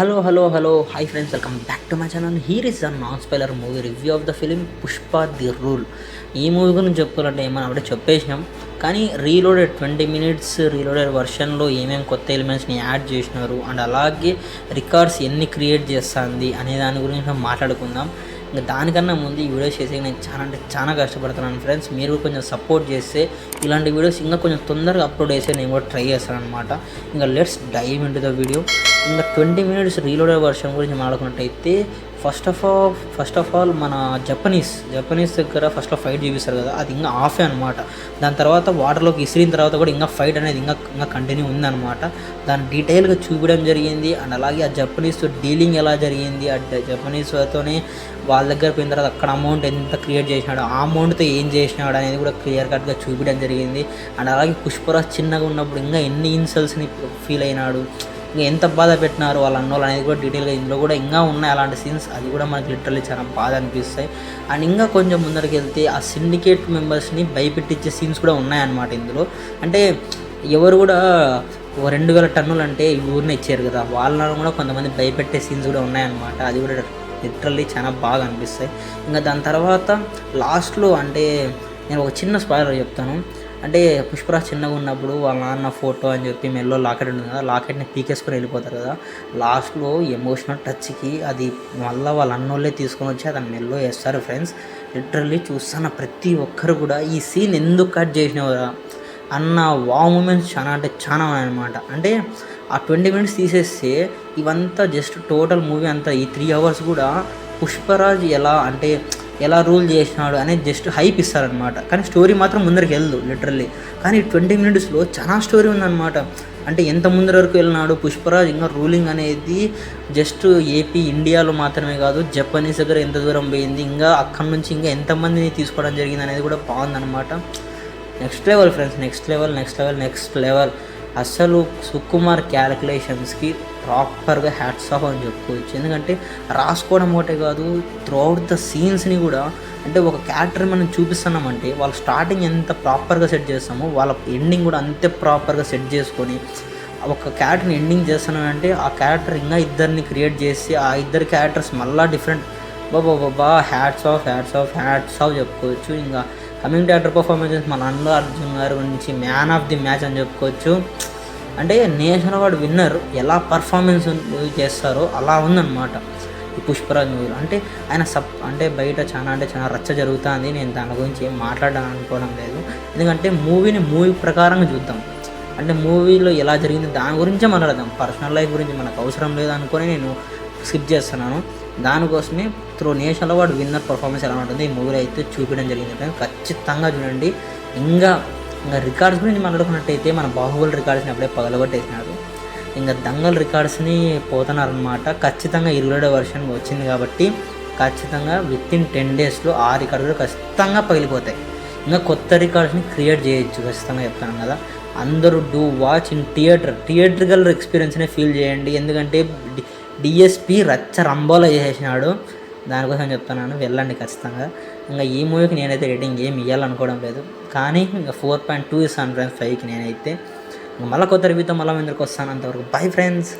Hello. Hi friends, welcome back to my channel. Here is a non-spoiler movie review of the film Pushpa The Rule. ఈ movie గురించి చెప్పుకోవాలంటే ఏమన్నా అప్పుడే చెప్పేసినాం, కానీ reloaded 20 minutes reloaded వర్షన్లో ఏమేమి కొత్త ఎలిమెంట్స్ని యాడ్ చేసినారు అండ్ అలాగే రికార్డ్స్ ఎన్ని క్రియేట్ చేస్తుంది అనే దాని గురించి మనం మాట్లాడుకుందాం. ఇంకా దానికన్నా ముందు ఈ వీడియోస్ చేసే నేను చాలా కష్టపడుతున్నాను ఫ్రెండ్స్. మీరు కొంచెం సపోర్ట్ చేస్తే ఇలాంటి వీడియోస్ ఇంకా కొంచెం తొందరగా అప్లోడ్ చేస్తే నేను కూడా ట్రై చేస్తాను అనమాట. ఇంకా let's dive into the video. ఇంకా 20 మినిట్స్ రీలోడెడ్ వర్షన్ గురించి మాట్లాడుకున్నట్టయితే ఫస్ట్ ఆఫ్ ఆల్ మన జపనీస్ దగ్గర ఫస్ట్లో ఫైట్ చూపిస్తారు కదా, అది ఇంకా ఆఫే అనమాట. దాని తర్వాత వాటర్లోకి ఇసిరిన తర్వాత కూడా ఇంకా ఫైట్ అనేది ఇంకా కంటిన్యూ ఉందన్నమాట. దాన్ని డీటెయిల్గా చూపించడం జరిగింది. అండ్ అలాగే ఆ జపనీస్తో డీలింగ్ ఎలా జరిగింది, ఆ జపనీస్తోనే వాళ్ళ దగ్గర పోయిన తర్వాత అక్కడ అమౌంట్ ఎంత క్రియేట్ చేసినాడు, ఆ అమౌంట్తో ఏం చేసినాడు అనేది కూడా క్లియర్ కట్గా చూపించడం జరిగింది. అండ్ అలాగే పుష్పరాజ్ చిన్నగా ఉన్నప్పుడు ఇంకా ఎన్ని ఇన్సల్ట్స్ని ఫీల్ అయినాడు, ఇంకా ఎంత బాధ పెట్టినారు వాళ్ళ అన్నోళ్ళు అనేది కూడా డీటెయిల్గా ఇందులో కూడా ఇంకా ఉన్నాయి అలాంటి సీన్స్. అది కూడా మనకి లిటరల్లీ చాలా బాధ అనిపిస్తాయి. అండ్ ఇంకా కొంచెం ముందరికి వెళ్తే ఆ సిండికేట్ మెంబర్స్ని భయపెట్టించే సీన్స్ కూడా ఉన్నాయన్నమాట ఇందులో. అంటే ఎవరు కూడా 2000 టన్నులు అంటే ఈ ఊరిని ఇచ్చారు కదా, వాళ్ళని కూడా కొంతమంది భయపెట్టే సీన్స్ కూడా ఉన్నాయన్నమాట. అది కూడా లిటరల్లీ చాలా బాగా అనిపిస్తాయి. ఇంకా దాని తర్వాత లాస్ట్లో అంటే నేను ఒక చిన్న స్పాయిలర్ చెప్తాను. అంటే పుష్పరాజ్ చిన్నగా ఉన్నప్పుడు వాళ్ళ నాన్న ఫోటో అని చెప్పి మెల్లో లాకెట్ ఉంటుంది కదా, లాకెట్ని పీకేసుకొని వెళ్ళిపోతారు కదా. లాస్ట్లో ఎమోషనల్ టచ్కి అది మళ్ళీ వాళ్ళ అన్నోళ్ళే తీసుకొని వచ్చి అతను మెల్లో వేస్తారు ఫ్రెండ్స్. లిటరల్లీ చూస్తున్న ప్రతి ఒక్కరు కూడా ఈ సీన్ ఎందుకు కట్ చేసినవరా అన్న మూమెంట్స్ చాలా ఉన్నాయన్నమాట. అంటే ఆ 20 మినిట్స్ తీసేస్తే ఇవంతా జస్ట్ టోటల్ మూవీ అంతా ఈ 3 అవర్స్ కూడా పుష్పరాజ్ ఎలా రూల్ చేసినాడు అనేది జస్ట్ హైప్ ఇస్తారనమాట. కానీ స్టోరీ మాత్రం ముందరికి వెళ్దు లిటరల్లీ. కానీ 20 మినిట్స్లో చాలా స్టోరీ ఉందన్నమాట. అంటే ఎంత ముందర వరకు వెళ్ళినాడు పుష్పరాజ్. ఇంకా రూలింగ్ అనేది జస్ట్ ఏపీ ఇండియాలో మాత్రమే కాదు, జపనీస్ దగ్గర ఎంత దూరం పోయింది, ఇంకా అక్కడి నుంచి ఇంకా ఎంతమందిని తీసుకోవడం జరిగింది అనేది కూడా బాగుందన్నమాట. Next level friends, next level. అసలు సుకుమార్ క్యాలిక్యులేషన్స్కి ప్రాపర్గా హ్యాట్స్ ఆఫ్ అని చెప్పుకోవచ్చు. ఎందుకంటే రాసుకోవడం ఒకటే కాదు, త్రూఅవుట్ ద సీన్స్ని కూడా అంటే ఒక క్యారెక్టర్ మనం చూపిస్తున్నామంటే వాళ్ళ స్టార్టింగ్ ఎంత ప్రాపర్గా సెట్ చేస్తామో వాళ్ళ ఎండింగ్ కూడా అంతే ప్రాపర్గా సెట్ చేసుకొని ఒక క్యారెక్టర్ని ఎండింగ్ చేస్తున్నానంటే ఆ క్యారెక్టర్ ఇంకా ఇద్దరిని క్రియేట్ చేసి ఆ ఇద్దరు క్యారెక్టర్స్ మళ్ళీ డిఫరెంట్ హ్యాట్స్ ఆఫ్ చెప్పుకోవచ్చు. ఇంకా కమింగ్ టు యాక్టర్ పర్ఫార్మెన్సెస్ మన అల్లు అర్జున్ గారి గురించి మ్యాన్ ఆఫ్ ది మ్యాచ్ అని చెప్పుకోవచ్చు. అంటే నేషనల్ అవార్డు విన్నర్ ఎలా పర్ఫార్మెన్స్ చేస్తారో అలా ఉందన్నమాట ఈ పుష్పరాజ్ మూవీలో. అంటే ఆయన అంటే బయట చాలా రచ్చ జరుగుతుంది. నేను దాని గురించి ఏం మాట్లాడాలని అనుకోవడం లేదు. ఎందుకంటే మూవీ ప్రకారంగా చూద్దాం. అంటే మూవీలో ఎలా జరిగింది దాని గురించే మాట్లాడదాం. పర్సనల్ లైఫ్ గురించి మనకు అవసరం లేదు అనుకొని నేను స్కిప్ చేస్తున్నాను. దానికోసమే నేషనల్ అవార్డు విన్నర్ పర్ఫార్మెన్స్ ఎలా ఉంటుంది ఈ మూవీలో అయితే చూపించడం జరిగింది. ఖచ్చితంగా చూడండి. ఇంకా రికార్డ్స్ గురించి మాట్లాడుకున్నట్టయితే మన బాహుబలి రికార్డ్స్ని అప్పుడే పగలగొట్టేసినారు. ఇంకా దంగల్ రికార్డ్స్ని పోతున్నారనమాట. ఖచ్చితంగా ఇరుగడ వర్షన్ వచ్చింది కాబట్టి ఖచ్చితంగా వితిన్ 10 డేస్లో ఆ రికార్డులు ఖచ్చితంగా పగిలిపోతాయి. ఇంకా కొత్త రికార్డ్స్ని క్రియేట్ చేయొచ్చు ఖచ్చితంగా చెప్తాను కదా. అందరూ డూ వాచ్ ఇన్ థియేట్రికల్ ఎక్స్పీరియన్స్నే ఫీల్ చేయండి. ఎందుకంటే డిఎస్పి రచ్చ రంబోలో చేసేసినాడు. దానికోసం చెప్తున్నాను, వెళ్ళండి ఖచ్చితంగా. ఇంకా ఈ మూవీకి నేనైతే రేటింగ్ ఏమి ఇవ్వాలనుకోవడం లేదు, కానీ ఇంకా 4.2 ఇస్తాను ఫ్రెండ్స్ 5కి నేనైతే. మళ్ళీ కొత్త రివ్యూతో మళ్ళీ ముందుకు వస్తాను. అంతవరకు బై ఫ్రెండ్స్.